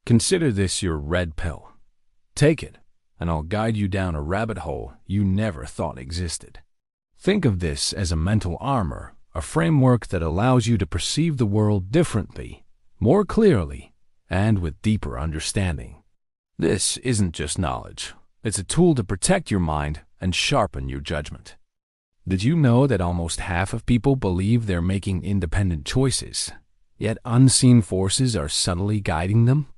Consider this your red pill. Take it, and I'll guide you down a rabbit hole you never thought existed. Think of this as a mental armor, a framework that allows you to perceive the world differently, more clearly, and with deeper understanding. This isn't just knowledge. It's a tool to protect your mind and sharpen your judgment. Did you know that almost half of people believe they're making independent choices, yet unseen forces are subtly guiding them?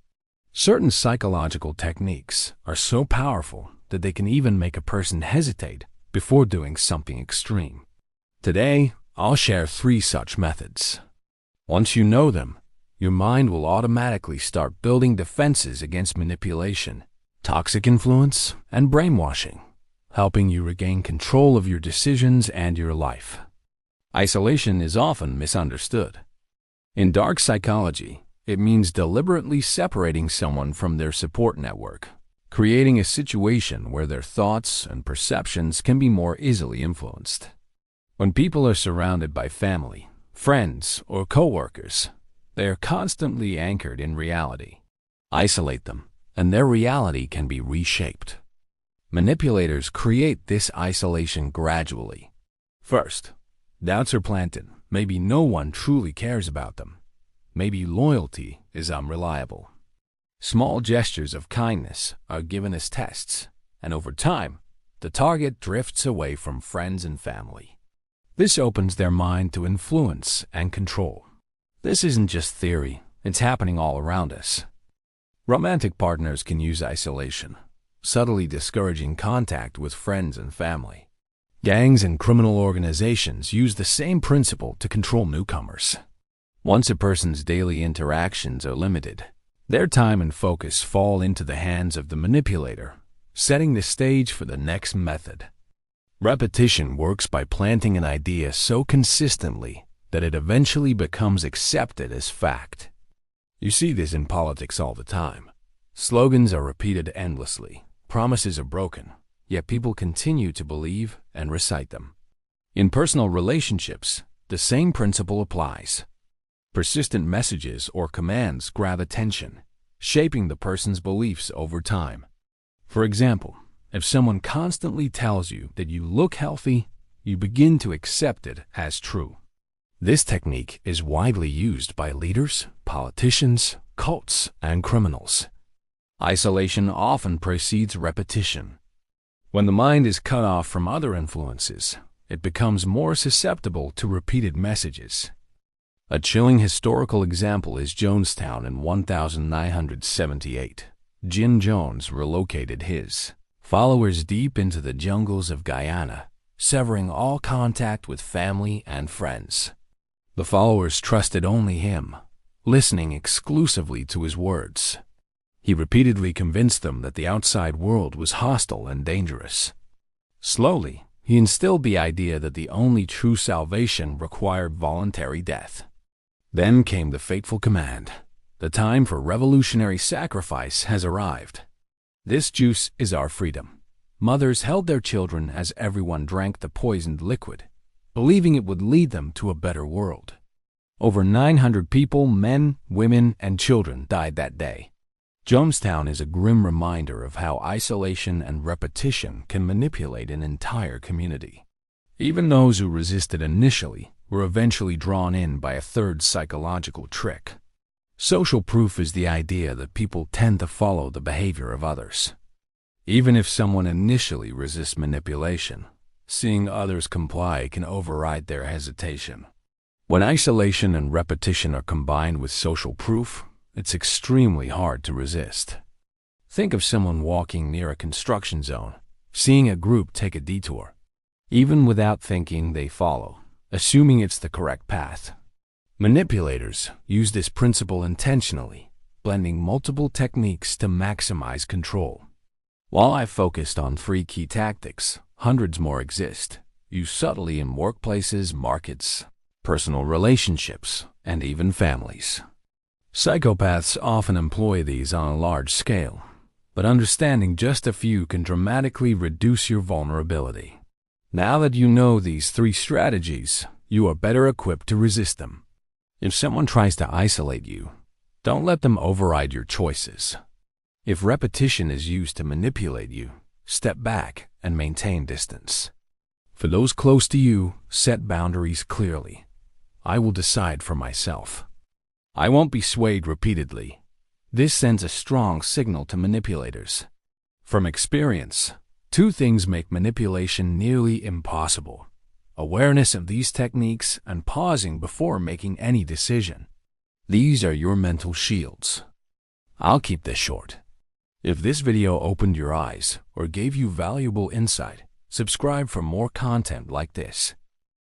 Certain psychological techniques are so powerful that they can even make a person hesitate before doing something extreme. Today, I'll share 3 such methods. Once you know them, your mind will automatically start building defenses against manipulation, toxic influence, and brainwashing, helping you regain control of your decisions and your life. Isolation is often misunderstood. In dark psychology, it means deliberately separating someone from their support network, creating a situation where their thoughts and perceptions can be more easily influenced. When people are surrounded by family, friends, or coworkers, they are constantly anchored in reality. Isolate them, and their reality can be reshaped. Manipulators create this isolation gradually. First, doubts are planted. Maybe no one truly cares about them. Maybe loyalty is unreliable. Small gestures of kindness are given as tests, and over time, the target drifts away from friends and family. This opens their mind to influence and control. This isn't just theory, it's happening all around us. Romantic partners can use isolation, subtly discouraging contact with friends and family. Gangs and criminal organizations use the same principle to control newcomers. Once a person's daily interactions are limited, their time and focus fall into the hands of the manipulator, setting the stage for the next method. Repetition works by planting an idea so consistently that it eventually becomes accepted as fact. You see this in politics all the time. Slogans are repeated endlessly, promises are broken, yet people continue to believe and recite them. In personal relationships, the same principle applies. Persistent messages or commands grab attention, shaping the person's beliefs over time. For example, if someone constantly tells you that you look healthy, you begin to accept it as true. This technique is widely used by leaders, politicians, cults, and criminals. Isolation often precedes repetition. When the mind is cut off from other influences, it becomes more susceptible to repeated messages. A chilling historical example is Jonestown in 1978. Jim Jones relocated his followers deep into the jungles of Guyana, severing all contact with family and friends. The followers trusted only him, listening exclusively to his words. He repeatedly convinced them that the outside world was hostile and dangerous. Slowly, he instilled the idea that the only true salvation required voluntary death. Then came the fateful command. The time for revolutionary sacrifice has arrived. This juice is our freedom. Mothers held their children as everyone drank the poisoned liquid, believing it would lead them to a better world. Over 900 people, men, women, and children died that day. Jonestown is a grim reminder of how isolation and repetition can manipulate an entire community. Even those who resisted initially were eventually drawn in by a third psychological trick. Social proof is the idea that people tend to follow the behavior of others. Even if someone initially resists manipulation, seeing others comply can override their hesitation. When isolation and repetition are combined with social proof, it's extremely hard to resist. Think of someone walking near a construction zone, seeing a group take a detour. Even without thinking, they follow, assuming it's the correct path. Manipulators use this principle intentionally, blending multiple techniques to maximize control. While I focused on 3 key tactics, hundreds more exist, used subtly in workplaces, markets, personal relationships, and even families. Psychopaths often employ these on a large scale, but understanding just a few can dramatically reduce your vulnerability. Now that you know these 3 strategies, you are better equipped to resist them. If someone tries to isolate you, Don't let them override your choices. If repetition is used to manipulate you, step back and maintain distance. For those close to you, set boundaries clearly. I will decide for myself. I won't be swayed repeatedly. This sends a strong signal to manipulators. From experience, two things make manipulation nearly impossible: awareness of these techniques and pausing before making any decision. These are your mental shields. I'll keep this short. If this video opened your eyes or gave you valuable insight, subscribe for more content like this.